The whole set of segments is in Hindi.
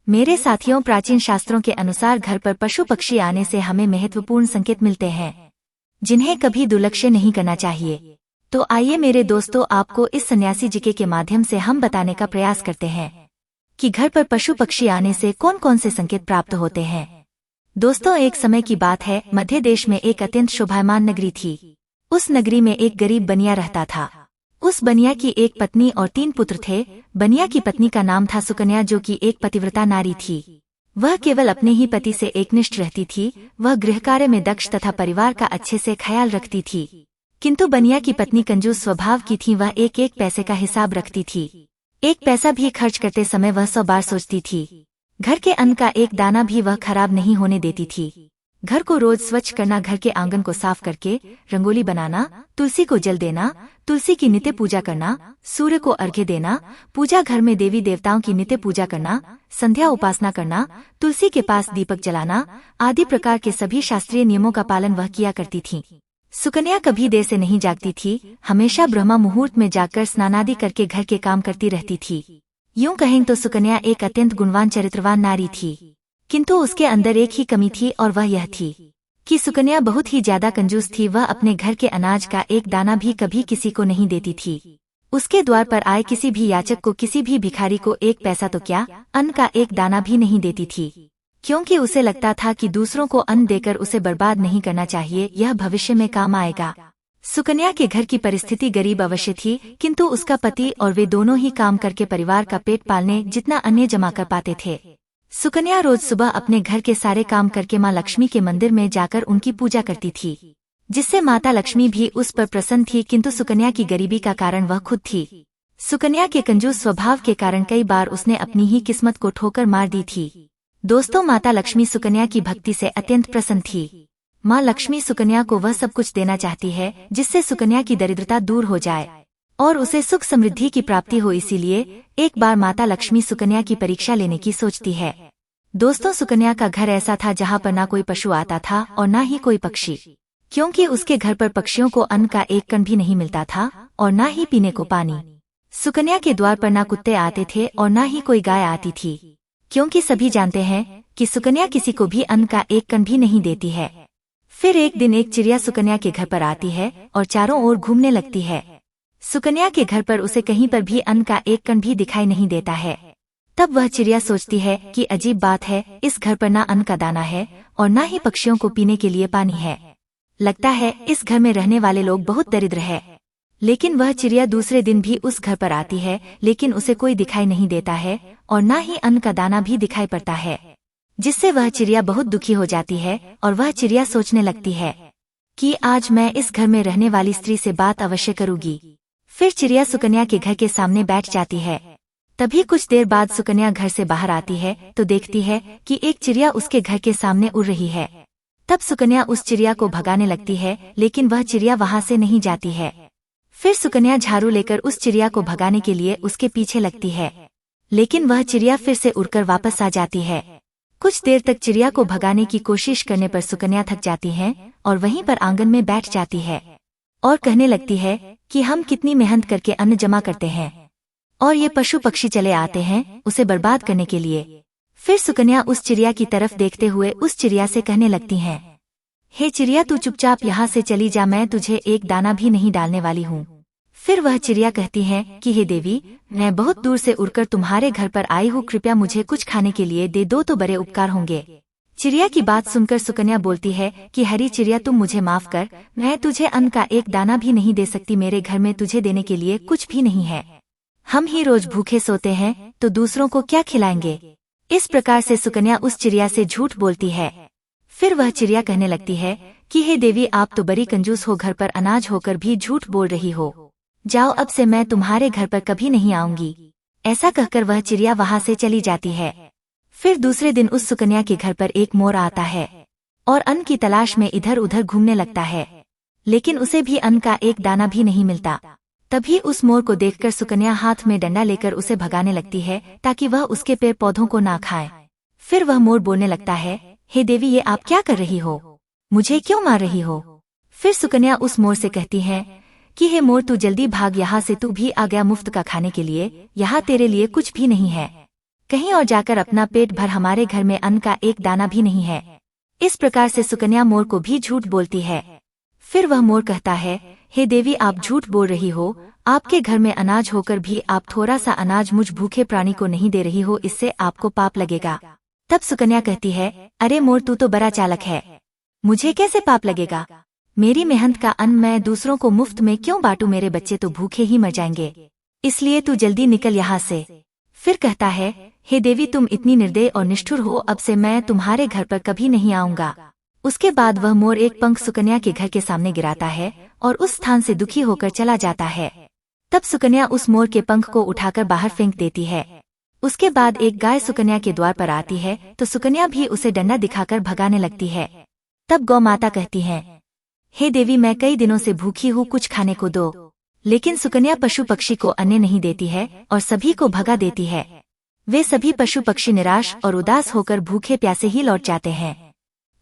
मेरे साथियों, प्राचीन शास्त्रों के अनुसार घर पर पशु पक्षी आने से हमें महत्वपूर्ण संकेत मिलते हैं जिन्हें कभी दुर्लक्ष्य नहीं करना चाहिए। तो आइए मेरे दोस्तों, आपको इस सन्यासी जीके के माध्यम से हम बताने का प्रयास करते हैं कि घर पर पशु पक्षी आने से कौन कौन से संकेत प्राप्त होते हैं। दोस्तों, एक समय की बात है, मध्य देश में एक अत्यंत शोभायमान नगरी थी। उस नगरी में एक गरीब बनिया रहता था। उस बनिया की एक पत्नी और 3 पुत्र थे। बनिया की पत्नी का नाम था सुकन्या, जो कि एक पतिव्रता नारी थी। वह केवल अपने ही पति से एकनिष्ठ रहती थी। वह गृह कार्य में दक्ष तथा परिवार का अच्छे से ख्याल रखती थी। किंतु बनिया की पत्नी कंजूस स्वभाव की थी। वह एक एक पैसे का हिसाब रखती थी। एक पैसा भी खर्च करते समय वह 100 बार सोचती थी। घर के अन्न का एक दाना भी वह खराब नहीं होने देती थी। घर को रोज स्वच्छ करना, घर के आंगन को साफ करके रंगोली बनाना, तुलसी को जल देना, तुलसी की नित्य पूजा करना, सूर्य को अर्घ्य देना, पूजा घर में देवी देवताओं की नित्य पूजा करना, संध्या उपासना करना, तुलसी के पास दीपक जलाना आदि प्रकार के सभी शास्त्रीय नियमों का पालन वह किया करती थी। सुकन्या कभी देर से नहीं जागती थी। हमेशा ब्रह्मा मुहूर्त में जाकर स्नानादि करके घर के काम करती रहती थी। यूं कहें तो सुकन्या एक अत्यंत गुणवान चरित्रवान नारी थी। किंतु उसके अंदर एक ही कमी थी, और वह यह थी कि सुकन्या बहुत ही ज्यादा कंजूस थी। वह अपने घर के अनाज का एक दाना भी कभी किसी को नहीं देती थी। उसके द्वार पर आए किसी भी याचक को, किसी भी भिखारी को एक पैसा तो क्या, अन्न का एक दाना भी नहीं देती थी, क्योंकि उसे लगता था कि दूसरों को अन्न देकर उसे बर्बाद नहीं करना चाहिए, यह भविष्य में काम आएगा। सुकन्या के घर की परिस्थिति गरीब अवश्य थी, किंतु उसका पति और वे दोनों ही काम करके परिवार का पेट पालने जितना अन्य जमा कर पाते थे। सुकन्या रोज सुबह अपने घर के सारे काम करके माँ लक्ष्मी के मंदिर में जाकर उनकी पूजा करती थी, जिससे माता लक्ष्मी भी उस पर प्रसन्न थी। किंतु सुकन्या की गरीबी का कारण वह खुद थी। सुकन्या के कंजूस स्वभाव के कारण कई बार उसने अपनी ही किस्मत को ठोकर मार दी थी। दोस्तों, माता लक्ष्मी सुकन्या की भक्ति से अत्यंत प्रसन्न थी। माँ लक्ष्मी सुकन्या को वह सब कुछ देना चाहती है जिससे सुकन्या की दरिद्रता दूर हो जाए और उसे सुख समृद्धि की प्राप्ति हो। इसीलिए एक बार माता लक्ष्मी सुकन्या की परीक्षा लेने की सोचती है। दोस्तों, सुकन्या का घर ऐसा था जहाँ पर ना कोई पशु आता था और ना ही कोई पक्षी, क्योंकि उसके घर पर पक्षियों को अन्न का एक कण भी नहीं मिलता था और ना ही पीने को पानी। सुकन्या के द्वार पर ना कुत्ते आते थे और ना ही कोई गाय आती थी, क्योंकि सभी जानते हैं कि सुकन्या किसी को भी अन्न का एक कण भी नहीं देती है। फिर एक दिन एक चिड़िया सुकन्या के घर पर आती है और चारों ओर घूमने लगती है। सुकन्या के घर पर उसे कहीं पर भी अन्न का एक कण भी दिखाई नहीं देता है। तब वह चिड़िया सोचती है कि अजीब बात है, इस घर पर ना अन्न का दाना है और ना ही पक्षियों को पीने के लिए पानी है। लगता है इस घर में रहने वाले लोग बहुत दरिद्र है। लेकिन वह चिड़िया दूसरे दिन भी उस घर पर आती है, लेकिन उसे कोई दिखाई नहीं देता है और ना ही अन्न का दाना भी दिखाई पड़ता है, जिससे वह चिड़िया बहुत दुखी हो जाती है। और वह चिड़िया सोचने लगती है कि आज मैं इस घर में रहने वाली स्त्री से बात अवश्य करूंगी। फिर चिड़िया सुकन्या के घर के सामने बैठ जाती है। तभी कुछ देर बाद सुकन्या घर से बाहर आती है तो देखती है कि एक चिड़िया उसके घर के सामने उड़ रही है। तब सुकन्या उस चिड़िया को भगाने लगती है, लेकिन वह चिड़िया वहां से नहीं जाती है। फिर सुकन्या झाड़ू लेकर उस चिड़िया को भगाने के लिए उसके पीछे लगती है, लेकिन वह चिड़िया फिर से उड़कर वापस आ जाती है। कुछ देर तक चिड़िया को भगाने की कोशिश करने पर सुकन्या थक जाती है और वहीं पर आंगन में बैठ जाती है और कहने लगती है कि हम कितनी मेहनत करके अन्न जमा करते हैं और ये पशु पक्षी चले आते हैं उसे बर्बाद करने के लिए। फिर सुकन्या उस चिड़िया की तरफ देखते हुए उस चिड़िया से कहने लगती हैं, हे चिड़िया, तू चुपचाप यहाँ से चली जा, मैं तुझे एक दाना भी नहीं डालने वाली हूँ। फिर वह चिड़िया कहती है कि हे देवी, मैं बहुत दूर से उड़कर तुम्हारे घर पर आई हूँ, कृपया मुझे कुछ खाने के लिए दे दो तो बड़े उपकार होंगे। चिड़िया की बात सुनकर सुकन्या बोलती है कि हरी चिड़िया, तुम मुझे माफ कर, मैं तुझे अन्न का एक दाना भी नहीं दे सकती। मेरे घर में तुझे देने के लिए कुछ भी नहीं है। हम ही रोज भूखे सोते हैं तो दूसरों को क्या खिलाएंगे। इस प्रकार से सुकन्या उस चिड़िया से झूठ बोलती है। फिर वह चिड़िया कहने लगती है कि हे देवी, आप तो बड़ी कंजूस हो, घर पर अनाज होकर भी झूठ बोल रही हो। जाओ, अब से मैं तुम्हारे घर पर कभी नहीं आऊंगी। ऐसा कहकर वह चिड़िया वहां से चली जाती है। फिर दूसरे दिन उस सुकन्या के घर पर एक मोर आता है और अन्न की तलाश में इधर उधर घूमने लगता है, लेकिन उसे भी अन्न का एक दाना भी नहीं मिलता। तभी उस मोर को देखकर सुकन्या हाथ में डंडा लेकर उसे भगाने लगती है ताकि वह उसके पेड़ पौधों को ना खाए। फिर वह मोर बोलने लगता है, हे देवी, ये आप क्या कर रही हो, मुझे क्यों मार रही हो। फिर सुकन्या उस मोर से कहती है कि हे मोर, तू जल्दी भाग यहाँ से, तू भी आ गया मुफ्त का खाने के लिए, यहाँ तेरे लिए कुछ भी नहीं है। कहीं और जाकर अपना पेट भर, हमारे घर में अन्न का एक दाना भी नहीं है। इस प्रकार से सुकन्या मोर को भी झूठ बोलती है। फिर वह मोर कहता है, हे देवी, आप झूठ बोल रही हो। आपके घर में अनाज होकर भी आप थोड़ा सा अनाज मुझ भूखे प्राणी को नहीं दे रही हो, इससे आपको पाप लगेगा। तब सुकन्या कहती है, अरे मोर, तू तो बड़ा चालक है, मुझे कैसे पाप लगेगा? मेरी मेहनत का अन्न मैं दूसरों को मुफ्त में क्यों बांटूं? मेरे बच्चे तो भूखे ही मर जाएंगे, इसलिए तू जल्दी निकल यहाँ से। फिर कहता है, हे देवी, तुम इतनी निर्दयी और निष्ठुर हो, अब से मैं तुम्हारे घर पर कभी नहीं आऊंगा। उसके बाद वह मोर एक पंख सुकन्या के घर के सामने गिराता है और उस स्थान से दुखी होकर चला जाता है। तब सुकन्या उस मोर के पंख को उठाकर बाहर फेंक देती है। उसके बाद एक गाय सुकन्या के द्वार पर आती है तो सुकन्या भी उसे डंडा दिखाकर भगाने लगती है। तब गौ माता कहती है, हे देवी, मैं कई दिनों से भूखी हूँ, कुछ खाने को दो। लेकिन सुकन्या पशु पक्षी को अन्न नहीं देती है और सभी को भगा देती है। वे सभी पशु पक्षी निराश और उदास होकर भूखे प्यासे ही लौट जाते हैं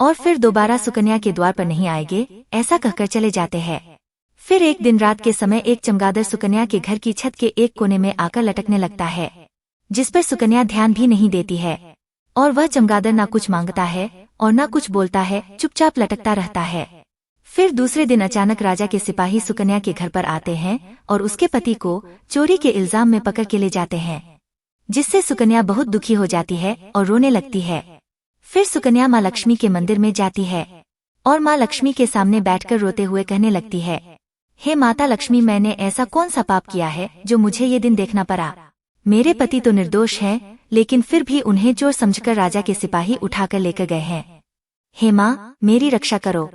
और फिर दोबारा सुकन्या के द्वार पर नहीं आएंगे, ऐसा कहकर चले जाते हैं। फिर एक दिन रात के समय एक चमगादड़ सुकन्या के घर की छत के एक कोने में आकर लटकने लगता है, जिस पर सुकन्या ध्यान भी नहीं देती है। और वह चमगादड़ ना कुछ मांगता है और ना कुछ बोलता है, चुपचाप लटकता रहता है। फिर दूसरे दिन अचानक राजा के सिपाही सुकन्या के घर पर आते हैं और उसके पति को चोरी के इल्जाम में पकड़ के ले जाते हैं, जिससे सुकन्या बहुत दुखी हो जाती है और रोने लगती है। फिर सुकन्या माँ लक्ष्मी के मंदिर में जाती है और माँ लक्ष्मी के सामने बैठकर रोते हुए कहने लगती है, हे माता लक्ष्मी, मैंने ऐसा कौन सा पाप किया है जो मुझे ये दिन देखना पड़ा? मेरे पति तो निर्दोष हैं, लेकिन फिर भी उन्हें चोर समझकर राजा के सिपाही उठाकर लेकर गए हैं। हे माँ, मेरी रक्षा करो।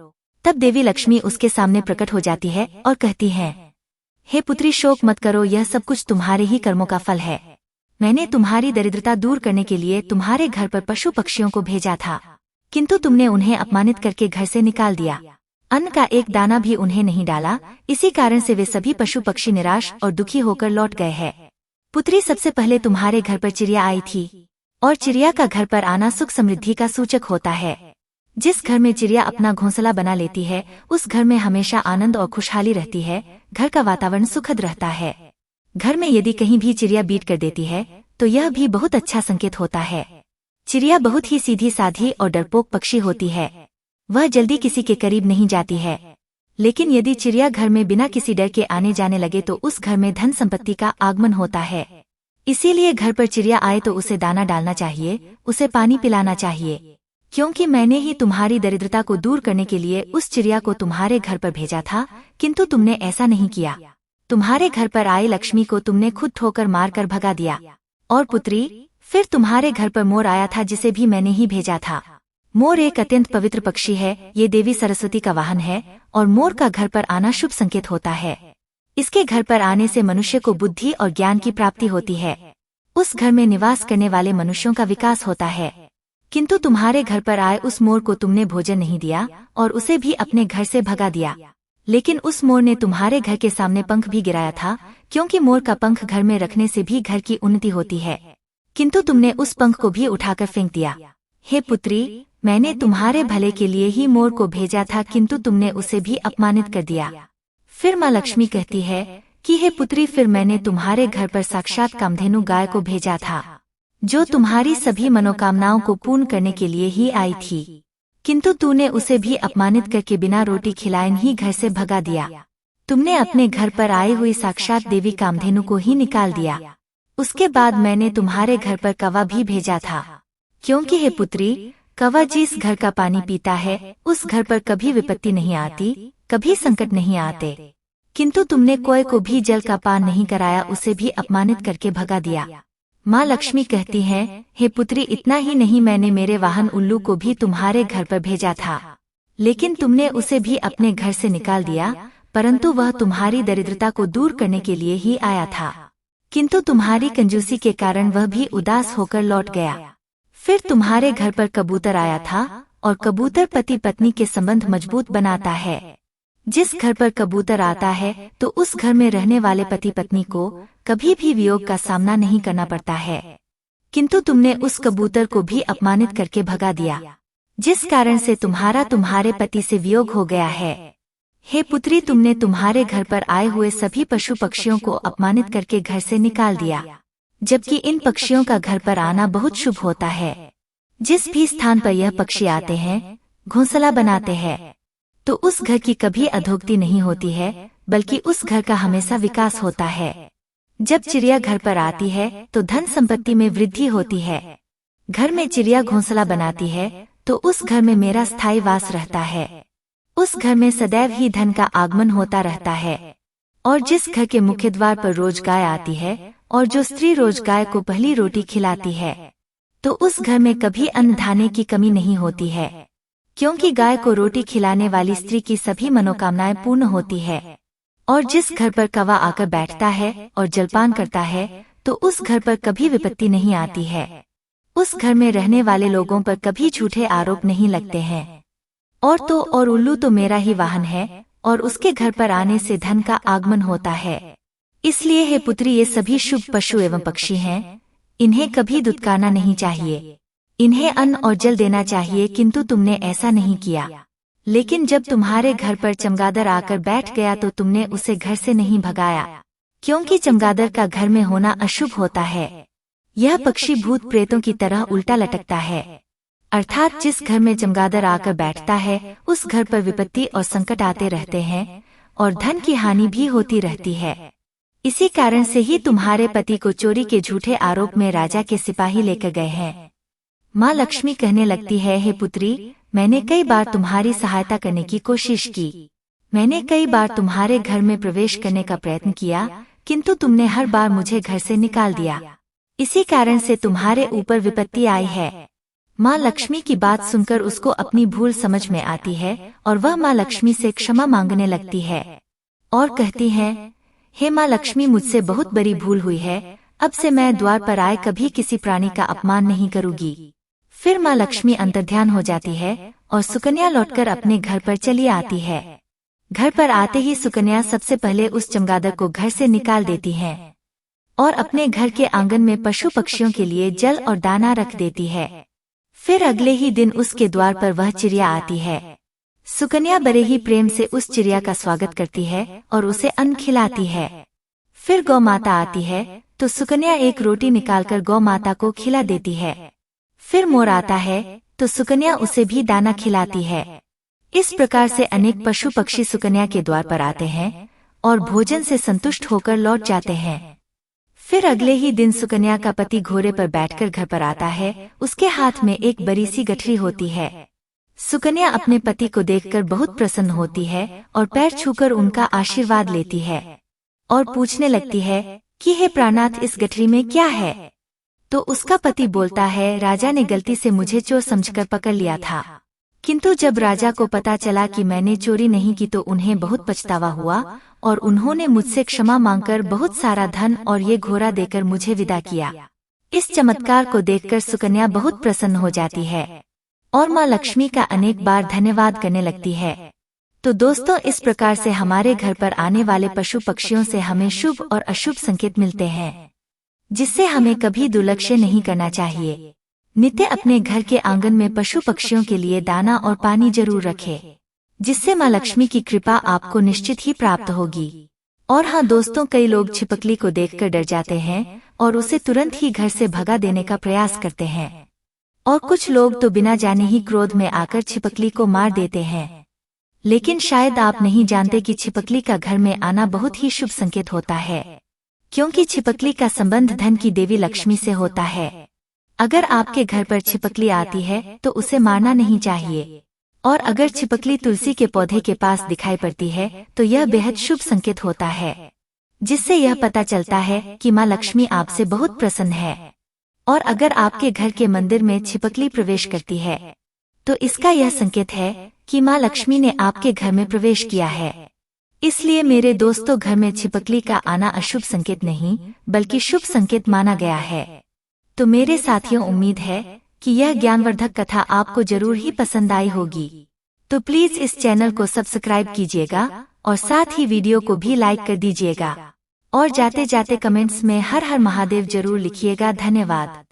तब देवी लक्ष्मी उसके सामने प्रकट हो जाती है और कहती है, हे पुत्री, शोक मत करो, यह सब कुछ तुम्हारे ही कर्मों का फल है। मैंने तुम्हारी दरिद्रता दूर करने के लिए तुम्हारे घर पर पशु पक्षियों को भेजा था, किंतु तुमने उन्हें अपमानित करके घर से निकाल दिया। अन्न का एक दाना भी उन्हें नहीं डाला, इसी कारण से वे सभी पशु पक्षी निराश और दुखी होकर लौट गए हैं। पुत्री, सबसे पहले तुम्हारे घर पर चिड़िया आई थी और चिड़िया का घर पर आना सुख समृद्धि का सूचक होता है। जिस घर में चिड़िया अपना घोंसला बना लेती है, उस घर में हमेशा आनंद और खुशहाली रहती है। घर का वातावरण सुखद रहता है। घर में यदि कहीं भी चिड़िया बीट कर देती है तो यह भी बहुत अच्छा संकेत होता है। चिड़िया बहुत ही सीधी साधी और डरपोक पक्षी होती है, वह जल्दी किसी के करीब नहीं जाती है। लेकिन यदि चिड़िया घर में बिना किसी डर के आने जाने लगे तो उस घर में धन संपत्ति का आगमन होता है। इसीलिए घर पर चिड़िया आए तो उसे दाना डालना चाहिए, उसे पानी पिलाना चाहिए, क्योंकि मैंने ही तुम्हारी दरिद्रता को दूर करने के लिए उस चिड़िया को तुम्हारे घर पर भेजा था, किंतु तुमने ऐसा नहीं किया। तुम्हारे घर पर आई लक्ष्मी को तुमने खुद ठोकर मारकर भगा दिया। और पुत्री, फिर तुम्हारे घर पर मोर आया था, जिसे भी मैंने ही भेजा था। मोर एक अत्यंत पवित्र पक्षी है, ये देवी सरस्वती का वाहन है और मोर का घर पर आना शुभ संकेत होता है। इसके घर पर आने से मनुष्य को बुद्धि और ज्ञान की प्राप्ति होती है। उस घर में निवास करने वाले मनुष्यों का विकास होता है। किंतु तुम्हारे घर पर आए उस मोर को तुमने भोजन नहीं दिया और उसे भी अपने घर से भगा दिया। लेकिन उस मोर ने तुम्हारे घर के सामने पंख भी गिराया था, क्योंकि मोर का पंख घर में रखने से भी घर की उन्नति होती है। किंतु तुमने उस पंख को भी उठाकर फेंक दिया। हे पुत्री, मैंने तुम्हारे भले के लिए ही मोर को भेजा था, किंतु तुमने उसे भी अपमानित कर दिया। फिर माँ लक्ष्मी कहती है कि हे पुत्री, फिर मैंने तुम्हारे घर पर साक्षात कामधेनु गाय को भेजा था, जो तुम्हारी सभी मनोकामनाओं को पूर्ण करने के लिए ही आई थी, किंतु तूने उसे भी अपमानित करके बिना रोटी खिलाए ही घर से भगा दिया। तुमने अपने घर पर आई हुई साक्षात देवी कामधेनु को ही निकाल दिया। उसके बाद मैंने तुम्हारे घर पर कौवा भी भेजा था, क्योंकि हे पुत्री, कौवा जिस घर का पानी पीता है उस घर पर कभी विपत्ति नहीं आती, कभी संकट नहीं आते। किंतु तुमने कोई को भी जल का पान नहीं कराया, उसे भी अपमानित करके भगा दिया। माँ लक्ष्मी कहती हैं, हे पुत्री, इतना ही नहीं, मैंने मेरे वाहन उल्लू को भी तुम्हारे घर पर भेजा था, लेकिन तुमने उसे भी अपने घर से निकाल दिया, परंतु वह तुम्हारी दरिद्रता को दूर करने के लिए ही आया था। किंतु तुम्हारी कंजूसी के कारण वह भी उदास होकर लौट गया। फिर तुम्हारे घर पर कबूतर आया था, और कबूतर पति पत्नी के संबंध मजबूत बनाता है। जिस घर पर कबूतर आता है तो उस घर में रहने वाले पति पत्नी को कभी भी वियोग का सामना नहीं करना पड़ता है। किंतु तुमने उस कबूतर को भी अपमानित करके भगा दिया, जिस कारण से तुम्हारे पति से वियोग हो गया है। हे पुत्री, तुमने तुम्हारे घर पर आए हुए सभी पशु पक्षियों को अपमानित करके घर से निकाल दिया। जबकि इन पक्षियों का घर पर आना बहुत शुभ होता है। जिस भी स्थान पर यह पक्षी आते हैं, घोंसला बनाते हैं, तो उस घर की कभी अधोगति नहीं होती है, बल्कि उस घर का हमेशा विकास होता है। जब चिड़िया घर पर आती है तो धन संपत्ति में वृद्धि होती है। घर में चिड़िया घोंसला बनाती है तो उस घर में मेरा स्थायी वास रहता है। उस घर में सदैव ही धन का आगमन होता रहता है। और जिस घर के मुख्य द्वार पर रोज गाय आती है और जो स्त्री रोज गाय को पहली रोटी खिलाती है, तो उस घर में कभी अन्न धान्य की कमी नहीं होती है, क्योंकि गाय को रोटी खिलाने वाली स्त्री की सभी मनोकामनाएं पूर्ण होती है। और जिस घर पर कौवा आकर बैठता है और जलपान करता है, तो उस घर पर कभी विपत्ति नहीं आती है। उस घर में रहने वाले लोगों पर कभी झूठे आरोप नहीं लगते हैं। और उल्लू तो मेरा ही वाहन है और उसके घर पर आने से धन का आगमन होता है। इसलिए हे पुत्री, ये सभी शुभ पशु एवं पक्षी हैं। इन्हें कभी दुत्कारना नहीं चाहिए। इन्हें अन्न और जल देना चाहिए, किंतु तुमने ऐसा नहीं किया। लेकिन जब तुम्हारे घर पर चमगादड़ आकर बैठ गया तो तुमने उसे घर से नहीं भगाया, क्योंकि चमगादड़ का घर में होना अशुभ होता है। यह पक्षी भूत प्रेतों की तरह उल्टा लटकता है, अर्थात जिस घर में चमगादड़ आकर बैठता है उस घर पर विपत्ति और संकट आते रहते हैं और धन की हानि भी होती रहती है। इसी कारण से ही तुम्हारे पति को चोरी के झूठे आरोप में राजा के सिपाही लेकर गए हैं। माँ लक्ष्मी कहने लगती है, हे पुत्री, मैंने कई बार तुम्हारी सहायता करने की कोशिश की। मैंने कई बार तुम्हारे घर में प्रवेश करने का प्रयत्न किया, किंतु तुमने हर बार मुझे घर से निकाल दिया। इसी कारण से तुम्हारे ऊपर विपत्ति आई है। माँ लक्ष्मी की बात सुनकर उसको अपनी भूल समझ में आती है और वह माँ लक्ष्मी से क्षमा मांगने लगती है और कहती है, हे माँ लक्ष्मी, मुझसे बहुत बड़ी भूल हुई है। अब से मैं द्वार पर आए कभी किसी प्राणी का अपमान नहीं करूंगी। फिर माँ लक्ष्मी अंतर्ध्यान हो जाती है और सुकन्या लौटकर अपने घर पर चली आती है। घर पर आते ही सुकन्या सबसे पहले उस चमगादड़ को घर से निकाल देती है और अपने घर के आंगन में पशु पक्षियों के लिए जल और दाना रख देती है। फिर अगले ही दिन उसके द्वार पर वह चिड़िया आती है। सुकन्या बड़े ही प्रेम से उस चिड़िया का स्वागत करती है और उसे अन्न खिलाती है। फिर गौ माता आती है तो सुकन्या एक रोटी निकालकर गौ माता को खिला देती है। फिर मोर आता है तो सुकन्या उसे भी दाना खिलाती है। इस प्रकार से अनेक पशु पक्षी सुकन्या के द्वार पर आते हैं और भोजन से संतुष्ट होकर लौट जाते हैं। फिर अगले ही दिन सुकन्या का पति घोड़े पर बैठकर घर पर आता है। उसके हाथ में एक बड़ी सी गठरी होती है। सुकन्या अपने पति को देखकर बहुत प्रसन्न होती है और पैर छूकर उनका आशीर्वाद लेती है और पूछने लगती है कि हे प्राणनाथ, इस गठरी में क्या है? तो उसका पति बोलता है, राजा ने गलती से मुझे चोर समझकर पकड़ लिया था, किंतु जब राजा को पता चला कि मैंने चोरी नहीं की तो उन्हें बहुत पछतावा हुआ और उन्होंने मुझसे क्षमा मांगकर बहुत सारा धन और ये घोड़ा देकर मुझे विदा किया। इस चमत्कार को देखकर सुकन्या बहुत प्रसन्न हो जाती है और माँ लक्ष्मी का अनेक बार धन्यवाद करने लगती है। तो दोस्तों, इस प्रकार से हमारे घर पर आने वाले पशु पक्षियों से हमें शुभ और अशुभ संकेत मिलते हैं, जिससे हमें कभी दुर्लक्ष्य नहीं करना चाहिए। नित्य अपने घर के आंगन में पशु पक्षियों के लिए दाना और पानी जरूर रखें, जिससे माँ लक्ष्मी की कृपा आपको निश्चित ही प्राप्त होगी। और हाँ दोस्तों, कई लोग छिपकली को देखकर डर जाते हैं और उसे तुरंत ही घर से भगा देने का प्रयास करते हैं, और कुछ लोग तो बिना जाने ही क्रोध में आकर छिपकली को मार देते हैं। लेकिन शायद आप नहीं जानते कि छिपकली का घर में आना बहुत ही शुभ संकेत होता है, क्योंकि छिपकली का संबंध धन की देवी लक्ष्मी से होता है। अगर आपके घर पर छिपकली आती है तो उसे मारना नहीं चाहिए, और अगर छिपकली तुलसी के पौधे के पास दिखाई पड़ती है तो यह बेहद शुभ संकेत होता है, जिससे यह पता चलता है कि माँ लक्ष्मी आपसे बहुत प्रसन्न है। और अगर आपके घर के मंदिर में छिपकली प्रवेश करती है तो इसका यह संकेत है कि माँ लक्ष्मी ने आपके घर में प्रवेश किया है। इसलिए मेरे दोस्तों, घर में छिपकली का आना अशुभ संकेत नहीं बल्कि शुभ संकेत माना गया है। तो मेरे साथियों, उम्मीद है कि यह ज्ञानवर्धक कथा आपको जरूर ही पसंद आई होगी। तो प्लीज इस चैनल को सब्सक्राइब कीजिएगा और साथ ही वीडियो को भी लाइक कर दीजिएगा। और जाते जाते कमेंट्स में हर हर महादेव जरूर लिखिएगा। धन्यवाद।